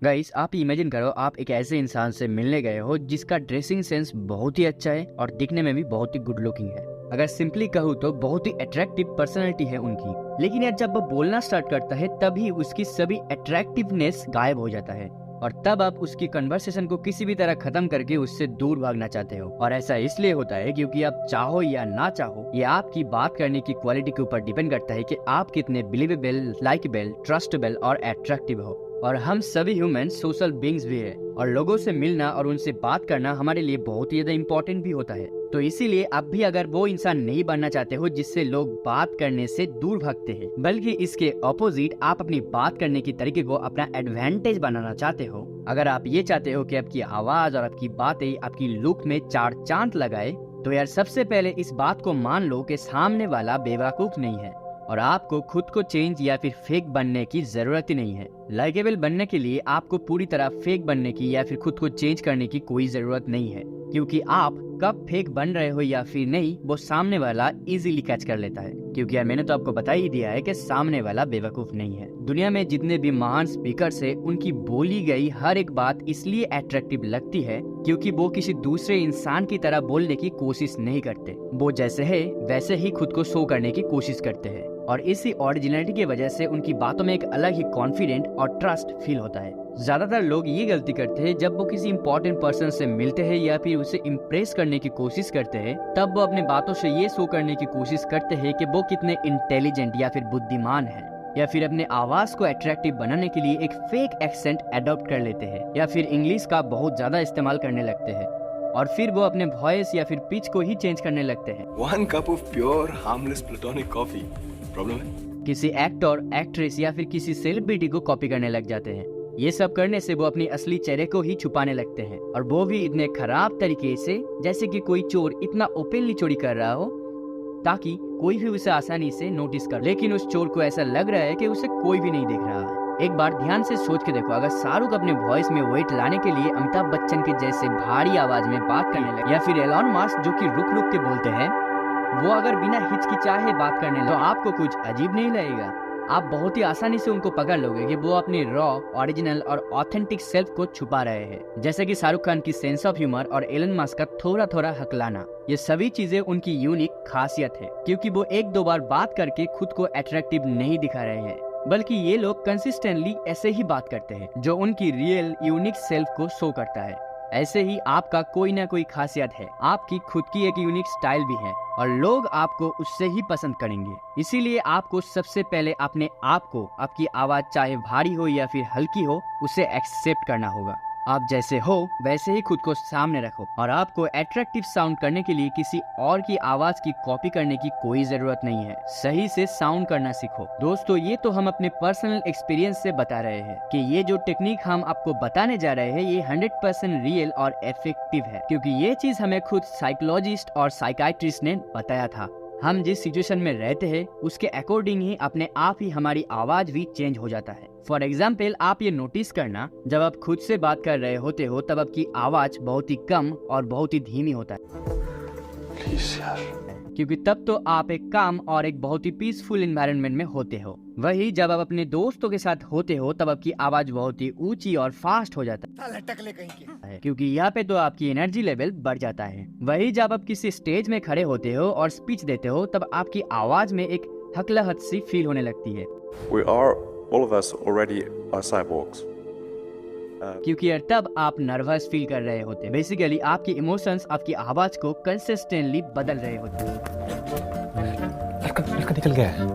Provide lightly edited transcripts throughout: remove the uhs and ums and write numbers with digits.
Guys, आप imagine करो आप एक ऐसे इंसान से मिलने गए हो जिसका ड्रेसिंग सेंस बहुत ही अच्छा है और दिखने में भी बहुत ही गुड लुकिंग है। अगर सिंपली कहूँ तो बहुत ही अट्रैक्टिव पर्सनैलिटी है उनकी। लेकिन यार जब वो बोलना स्टार्ट करता है तभी उसकी सभी अट्रैक्टिवनेस गायब हो जाता है और तब आप उसकी कन्वर्सेशन को किसी भी तरह खत्म करके उससे दूर भागना चाहते हो। और ऐसा इसलिए होता है क्योंकि आप चाहो या ना चाहो, ये आपकी बात करने की क्वालिटी के ऊपर डिपेंड करता है कि आप कितने बिलीवेबल, लाइकेबल, ट्रस्टेबल और अट्रैक्टिव हो। और हम सभी ह्यूमन सोशल बीइंग्स भी है और लोगों से मिलना और उनसे बात करना हमारे लिए बहुत ही ज्यादा इम्पोर्टेंट भी होता है। तो इसीलिए आप भी अगर वो इंसान नहीं बनना चाहते हो जिससे लोग बात करने से दूर भागते हैं, बल्कि इसके ऑपोजिट आप अपनी बात करने की तरीके को अपना एडवांटेज बनाना चाहते हो, अगर आप ये चाहते हो कि आपकी आवाज और आपकी बातें आपकी लुक में चार चांद लगाए, तो यार सबसे पहले इस बात को मान लो कि सामने वाला बेवकूफ नहीं है और आपको खुद को चेंज या फिर फेक बनने की जरूरत ही नहीं है। लाइकेबल बनने के लिए आपको पूरी तरह फेक बनने की या फिर खुद को चेंज करने की कोई जरूरत नहीं है, क्योंकि आप कब फेक बन रहे हो या फिर नहीं वो सामने वाला इजीली कैच कर लेता है। क्योंकि यार मैंने तो आपको बता ही दिया है कि सामने वाला बेवकूफ नहीं है। दुनिया में जितने भी महान स्पीकर्स है उनकी बोली गई हर एक बात इसलिए अट्रैक्टिव लगती है क्योंकि वो किसी दूसरे इंसान की तरह बोलने की कोशिश नहीं करते। वो जैसे है वैसे ही खुद को शो करने की कोशिश करते हैं और इसी ओरिजिनलिटी की वजह से उनकी बातों में एक अलग ही कॉन्फिडेंट और ट्रस्ट फील होता है। ज्यादातर लोग ये गलती करते हैं जब वो किसी इंपॉर्टेंट पर्सन से मिलते हैं या फिर उसे इम्प्रेस करने की कोशिश करते हैं, तब वो अपने बातों से ये शो करने की कोशिश करते हैं कि वो कितने इंटेलिजेंट या फिर बुद्धिमान है, या फिर अपने आवाज को अट्रैक्टिव बनाने के लिए एक फेक एक्सेंट अडॉप्ट कर लेते हैं या फिर इंग्लिश का बहुत ज्यादा इस्तेमाल करने लगते हैं और फिर वो अपने वॉइस या फिर पिच को ही चेंज करने लगते हैं। 1 cup of pure harmless platonic coffee. Problem है? किसी एक्टर, एक्ट्रेस या फिर किसी सेलिब्रिटी को कॉपी करने लग जाते हैं। ये सब करने से वो अपनी असली चेहरे को ही छुपाने लगते हैं और वो भी इतने खराब तरीके से जैसे कि कोई चोर इतना ओपनली चोरी कर रहा हो ताकि कोई भी उसे आसानी से नोटिस कर, लेकिन उस चोर को ऐसा लग रहा है कि उसे कोई भी नहीं देख रहा है। एक बार ध्यान से सोच के देखो, अगर शाहरुख अपने वॉइस में वेट लाने के लिए अमिताभ बच्चन के जैसे भारी आवाज में बात करने लगे या फिर एलन मस्क जो कि रुक रुक के बोलते हैं, वो अगर बिना हिचकिचाहे बात करने लगे तो आपको कुछ अजीब नहीं लगेगा। आप बहुत ही आसानी से उनको पकड़ लोगे कि वो अपने रॉ, ओरिजिनल और ऑथेंटिक सेल्फ को छुपा रहे हैं। जैसे कि शाहरुख खान की सेंस ऑफ ह्यूमर और एलन मस्क का थोड़ा थोड़ा हकलाना, ये सभी चीजें उनकी यूनिक खासियत है क्योंकि वो एक दो बार बात करके खुद को अट्रैक्टिव नहीं दिखा रहे हैं, बल्कि ये लोग कंसिस्टेंटली ऐसे ही बात करते हैं जो उनकी रियल यूनिक सेल्फ को शो करता है। ऐसे ही आपका कोई ना कोई खासियत है, आपकी खुद की एक यूनिक स्टाइल भी है और लोग आपको उससे ही पसंद करेंगे। इसीलिए आपको सबसे पहले अपने आप को, आपकी आवाज चाहे भारी हो या फिर हल्की हो, उसे एक्सेप्ट करना होगा। आप जैसे हो वैसे ही खुद को सामने रखो और आपको अट्रैक्टिव साउंड करने के लिए किसी और की आवाज की कॉपी करने की कोई जरूरत नहीं है। सही से साउंड करना सीखो। दोस्तों, ये तो हम अपने पर्सनल एक्सपीरियंस से बता रहे हैं कि ये जो टेक्निक हम आपको बताने जा रहे हैं ये 100% रियल और इफेक्टिव है, क्योंकि ये चीज हमें खुद साइकोलॉजिस्ट और साइकाइट्रिस्ट ने बताया था। हम जिस सिचुएशन में रहते हैं उसके अकॉर्डिंग ही अपने आप ही हमारी आवाज भी चेंज हो जाता है। फॉर एग्जाम्पल, आप ये नोटिस करना, जब आप खुद से बात कर रहे होते हो तब आपकी आवाज बहुत ही कम और बहुत ही धीमी होता है। प्लीज यार, क्योंकि तब तो आप एक काम और एक बहुत ही पीसफुल एनवायरनमेंट में होते हो। वही जब आप अपने दोस्तों के साथ होते हो तब आपकी आवाज बहुत ही ऊंची और फास्ट हो जाता है, क्योंकि यहाँ पे तो आपकी एनर्जी लेवल बढ़ जाता है। वही जब आप किसी स्टेज में खड़े होते हो और स्पीच देते हो तब आपकी आवाज में एक हकलाहट सी फील होने लगती है। We are all of us already are cyborgs. क्योंकि यार तब आप नर्वस फील कर रहे होते। बेसिकली आपकी इमोशंस आपकी आवाज को कंसिस्टेंटली बदल रहे होते। लड़का निकल गया है।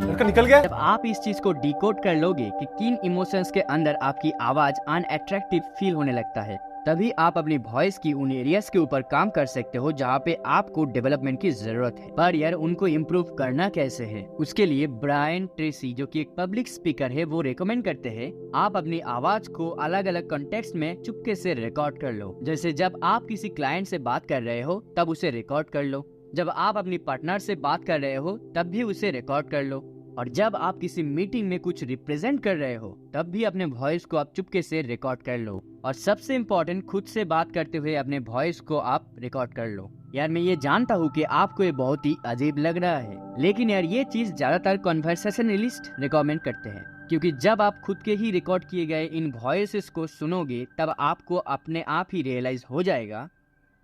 लड़का निकल गया। जब आप इस चीज को डिकोड कर लोगे कि किन इमोशंस के अंदर आपकी आवाज अनअट्रैक्टिव फील होने लगता है, तभी आप अपनी वॉइस की उन एरियाज के ऊपर काम कर सकते हो जहाँ पे आपको डेवलपमेंट की जरूरत है। पर यार उनको इम्प्रूव करना कैसे है, उसके लिए ब्रायन ट्रेसी जो कि एक पब्लिक स्पीकर है वो रेकमेंड करते हैं आप अपनी आवाज को अलग अलग कॉन्टेक्स्ट में चुपके से रिकॉर्ड कर लो। जैसे जब आप किसी क्लाइंट से बात कर रहे हो तब उसे रिकॉर्ड कर लो, जब आप अपनी पार्टनर से बात कर रहे हो तब भी उसे रिकॉर्ड कर लो, और जब आप किसी मीटिंग में कुछ रिप्रेजेंट कर रहे हो तब भी अपने वॉइस को आप चुपके से रिकॉर्ड कर लो। और सबसे इम्पोर्टेंट, खुद से बात करते हुए अपने वॉइस को आप रिकॉर्ड कर लो। यार मैं ये जानता हूँ कि आपको ये बहुत ही अजीब लग रहा है, लेकिन यार ये चीज ज्यादातर कन्वर्सेशनलिस्ट रिकमेंड करते हैं। क्योंकि जब आप खुद के ही रिकॉर्ड किए गए इन वॉइसेस को सुनोगे तब आपको अपने आप ही रियलाइज हो जाएगा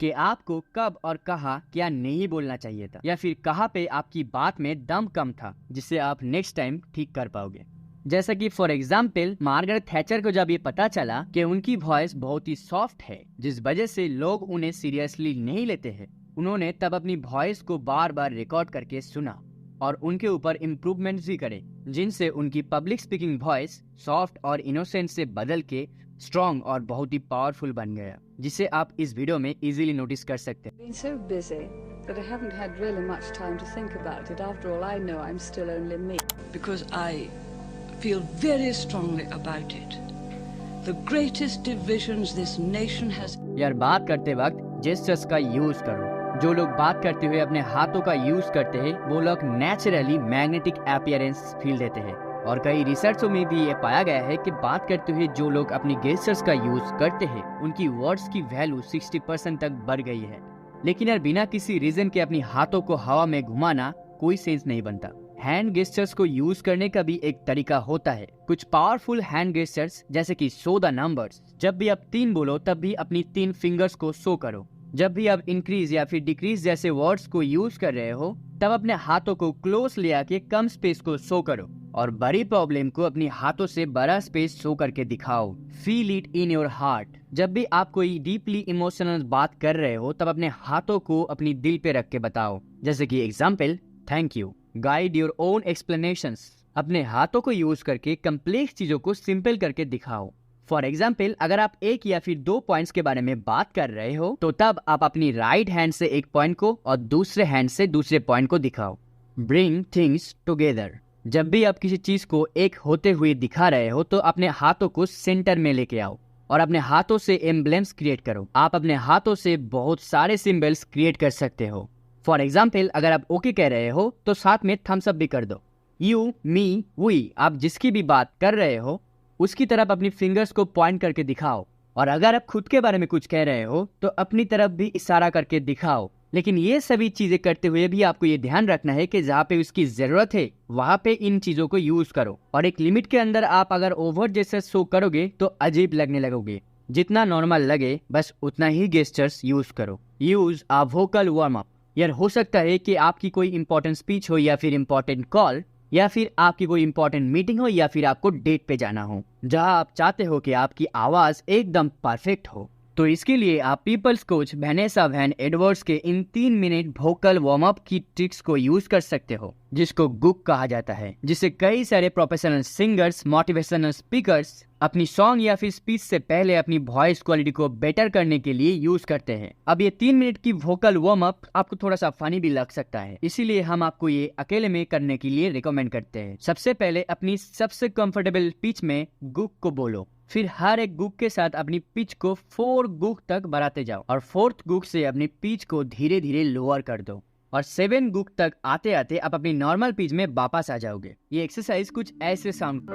कि आपको कब और कहाँ क्या नहीं बोलना चाहिए था, या फिर कहाँ पे आपकी बात में दम कम था जिससे आप नेक्स्ट टाइम ठीक कर पाओगे। जैसा कि फॉर एग्जाम्पल मार्गरेट थैचर को जब ये पता चला कि उनकी वॉइस बहुत ही सॉफ्ट है जिस वजह से लोग उन्हें सीरियसली नहीं लेते हैं, उन्होंने तब अपनी वॉइस को बार बार रिकॉर्ड करके सुना और उनके ऊपर इम्प्रूवमेंट्स भी करे, जिनसे उनकी पब्लिक स्पीकिंग वॉइस सॉफ्ट और इनोसेंट से बदल के स्ट्रॉन्ग और बहुत ही पावरफुल बन गया, जिसे आप इस वीडियो में इजीली नोटिस कर सकते हैं। Been so busy that I haven't had really much time to think about it. After all, I know I'm still only me. Because I feel very strongly about it. The greatest divisions this nation has. यार बात करते वक्त gestures का use करो। जो लोग बात करते हुए अपने हाथों का यूज करते हैं वो लोग नेचुरली मैग्नेटिक अपीयरेंस फील देते हैं, और कई रिसर्चों में भी ये पाया गया है कि बात करते हुए जो लोग अपनी गेस्चर्स का यूज करते हैं उनकी वर्ड्स की वैल्यू 60% तक बढ़ गई है। लेकिन यार बिना किसी रीजन के अपनी हाथों को हवा में घुमाना कोई सेंस नहीं बनता। हैंड गेस्चर्स को यूज करने का भी एक तरीका होता है। कुछ पावरफुल हैंड गेस्चर्स जैसे कि शो द नंबर्स। जब भी आप 3 बोलो तब भी अपनी 3 फिंगर्स को शो करो। जब भी आप इंक्रीज या फिर डिक्रीज जैसे वर्ड्स को यूज कर रहे हो तब अपने हाथों को क्लोज ले आके कम स्पेस को शो करो, और बड़ी प्रॉब्लम को अपनी हाथों से बड़ा स्पेस शो करके दिखाओ। Feel it in your heart. जब भी आप कोई डीपली इमोशनल बात कर रहे हो तब अपने हाथों को अपनी दिल पे रख के बताओ। जैसे कि example, thank you. Guide your own explanations. अपने हाथों को यूज करके कम्प्लेक्स चीजों को सिंपल करके दिखाओ। फॉर एग्जाम्पल, अगर आप एक या फिर 2 पॉइंट्स के बारे में बात कर रहे हो तो तब आप अपनी राइट हैंड से एक पॉइंट को और दूसरे हैंड से दूसरे पॉइंट को दिखाओ। Bring things together. जब भी आप किसी चीज को एक होते हुए दिखा रहे हो तो अपने हाथों को सेंटर में लेके आओ और अपने हाथों से एम्ब्लेम्स क्रिएट करो। आप अपने हाथों से बहुत सारे सिंबल्स क्रिएट कर सकते हो। फॉर एग्जाम्पल, अगर आप ओके कह रहे हो तो साथ में थम्स अप भी कर दो। यू, मी, वी, आप जिसकी भी बात कर रहे हो उसकी तरफ अपनी फिंगर्स को पॉइंट करके दिखाओ, और अगर आप खुद के बारे में कुछ कह रहे हो तो अपनी तरफ भी इशारा करके दिखाओ। लेकिन ये सभी चीजें करते हुए भी आपको ये ध्यान रखना है कि जहाँ पे उसकी जरूरत है वहाँ पे इन चीजों को यूज करो, और एक लिमिट के अंदर आप अगर ओवर जेस्चर्स शो करोगे तो अजीब लगने लगोगे। जितना नॉर्मल लगे बस उतना ही गेस्चर्स यूज करो। Use a vocal warm up. यार हो सकता है कि आपकी कोई इंपॉर्टेंट स्पीच हो या फिर इंपॉर्टेंट कॉल या फिर आपकी कोई इंपॉर्टेंट मीटिंग हो या फिर आपको डेट पे जाना हो जहां आप चाहते हो कि आपकी आवाज एकदम परफेक्ट हो। तो इसके लिए आप people's coach Vanessa Van Edwards के इन 3 मिनट वोकल वार्म अप की ट्रिक्स को यूज कर सकते हो, जिसको गुक कहा जाता है, जिसे कई सारे प्रोफेशनल सिंगर्स, मोटिवेशनल स्पीकर्स अपनी सॉन्ग या फिर स्पीच से पहले अपनी वॉइस क्वालिटी को बेटर करने के लिए यूज करते हैं। अब ये 3 मिनट की वोकल वार्म अप आपको थोड़ा सा फनी भी लग सकता है, इसीलिए हम आपको ये अकेले में करने के लिए रिकमेंड करते हैं। सबसे पहले अपनी सबसे कंफर्टेबल पिच में गुक को बोलो, फिर हर एक गुक के साथ अपनी पिच को 4 गुक तक बढ़ाते जाओ और 4th गुक से अपनी पिच को धीरे धीरे लोअर कर दो, और 7 गुक तक आते आते आप अपनी नॉर्मल पिच में वापस आ जाओगे। ये एक्सरसाइज कुछ ऐसे साउंड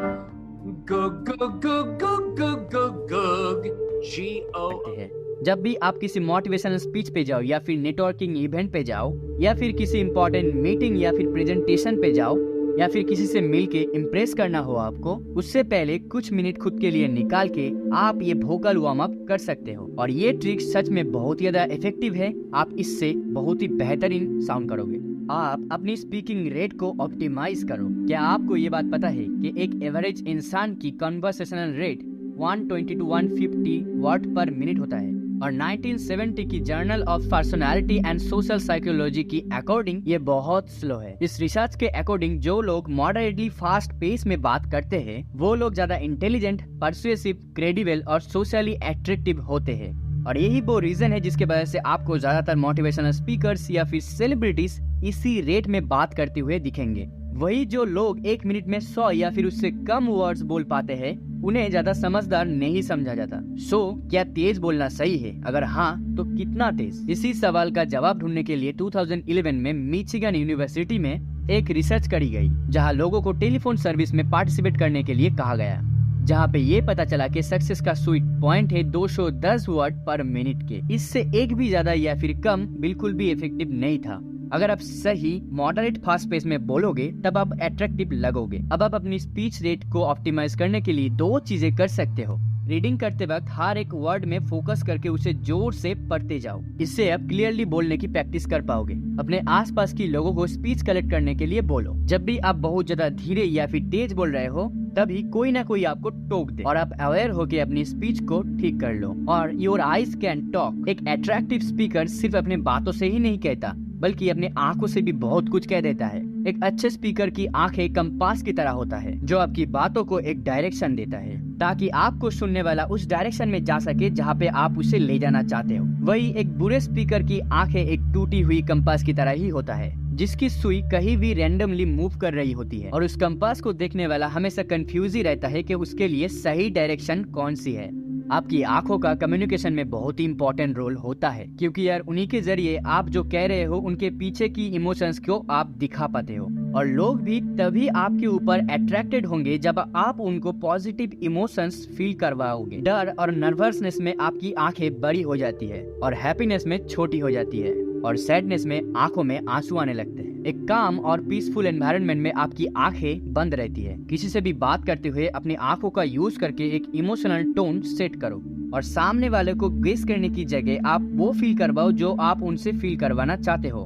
है। जब भी आप किसी मोटिवेशनल स्पीच पे जाओ या फिर नेटवर्किंग इवेंट पे जाओ या फिर किसी इंपॉर्टेंट मीटिंग या फिर प्रेजेंटेशन पे जाओ या फिर किसी से मिलके इम्प्रेस करना हो आपको, उससे पहले कुछ मिनट खुद के लिए निकाल के आप ये वोकल वार्म अप कर सकते हो, और ये ट्रिक सच में बहुत ही ज्यादा इफेक्टिव है। आप इससे बहुत ही बेहतरीन साउंड करोगे। आप अपनी स्पीकिंग रेट को ऑप्टिमाइज करो। क्या आपको ये बात पता है कि एक एवरेज इंसान की कन्वर्सेशनल रेट 120 to 150 वर्ड पर मिनट होता है, और 1970 की journal of personality and social psychology की अकॉर्डिंग ये बहुत स्लो है। इस रिसर्च के अकॉर्डिंग जो लोग मॉडरेटली फास्ट पेस में बात करते हैं वो लोग ज्यादा इंटेलिजेंट, परसुएसिव, क्रेडिबल और सोशली अट्रैक्टिव होते हैं, और यही वो रीजन है जिसके वजह से आपको ज्यादातर मोटिवेशनल स्पीकर्स या फिर सेलिब्रिटीज इसी रेट में बात करते हुए दिखेंगे। वही जो लोग 1 मिनट में 100 या फिर उससे कम वर्ड्स बोल पाते हैं उन्हें ज्यादा समझदार नहीं समझा जाता। सो क्या तेज बोलना सही है? अगर हाँ तो कितना तेज? इसी सवाल का जवाब ढूंढने के लिए 2011 में मिशिगन यूनिवर्सिटी में एक रिसर्च करी गई जहां लोगों को टेलीफोन सर्विस में पार्टिसिपेट करने के लिए कहा गया, जहाँ पे ये पता चला कि सक्सेस का स्वीट पॉइंट है 210 वर्ड पर मिनट के। इससे एक भी ज्यादा या फिर कम बिल्कुल भी इफेक्टिव नहीं था। अगर आप सही मॉडरेट फास्ट पेस में बोलोगे तब आप अट्रैक्टिव लगोगे। अब आप अपनी स्पीच रेट को ऑप्टिमाइज करने के लिए 2 चीजें कर सकते हो। रीडिंग करते वक्त हर एक वर्ड में फोकस करके उसे जोर से पढ़ते जाओ। इससे आप क्लियरली बोलने की प्रैक्टिस कर पाओगे। अपने आसपास की लोगों को स्पीच कलेक्ट करने के लिए बोलो। जब भी आप बहुत ज्यादा धीरे या फिर तेज बोल रहे हो तभी कोई ना कोई आपको टोक दे और आप अवेयर होके अपनी स्पीच को ठीक कर लो। और योर आईज कैन टॉक। एक अट्रैक्टिव स्पीकर सिर्फ अपने बातों से ही नहीं कहता बल्कि अपनी आंखों से भी बहुत कुछ कह देता है। एक अच्छे स्पीकर की आंखें कंपास की तरह होता है जो आपकी बातों को एक डायरेक्शन देता है ताकि आपको सुनने वाला उस डायरेक्शन में जा सके जहाँ पे आप उसे ले जाना चाहते हो। वही एक बुरे स्पीकर की आंखें एक टूटी हुई कंपास की तरह ही होता है जिसकी सुई कहीं भी रैंडमली मूव कर रही होती है और उस कंपास को देखने वाला हमेशा कंफ्यूज ही रहता है कि उसके लिए सही डायरेक्शन कौन सी है। आपकी आंखों का कम्युनिकेशन में बहुत ही इंपॉर्टेंट रोल होता है क्योंकि यार उन्हीं के जरिए आप जो कह रहे हो उनके पीछे की इमोशंस को आप दिखा पाते हो और लोग भी तभी आपके ऊपर अट्रैक्टेड होंगे जब आप उनको पॉजिटिव इमोशंस फील करवाओगे। डर और नर्वसनेस में आपकी आंखें बड़ी हो जाती है और हैप्पीनेस में छोटी हो जाती है और सैडनेस में आंखों में आंसू आने लगते हैं। एक काम और पीसफुल एनवायरनमेंट में आपकी आंखें बंद रहती है। किसी से भी बात करते हुए अपनी आंखों का यूज करके एक इमोशनल टोन सेट करो और सामने वाले को गेस करने की जगह आप वो फील करवाओ जो आप उनसे फील करवाना चाहते हो।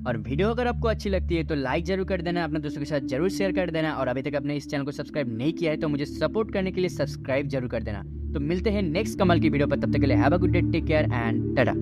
और वीडियो अगर आपको अच्छी लगती है तो लाइक जरूर कर देना, अपने दोस्तों के साथ जरूर शेयर कर देना और अभी तक अपने इस चैनल को सब्सक्राइब नहीं किया है तो मुझे सपोर्ट करने के लिए सब्सक्राइब जरूर कर देना। तो मिलते हैं नेक्स्ट कमाल की वीडियो पर, तब तक के लिए have a good day, take care and Tata.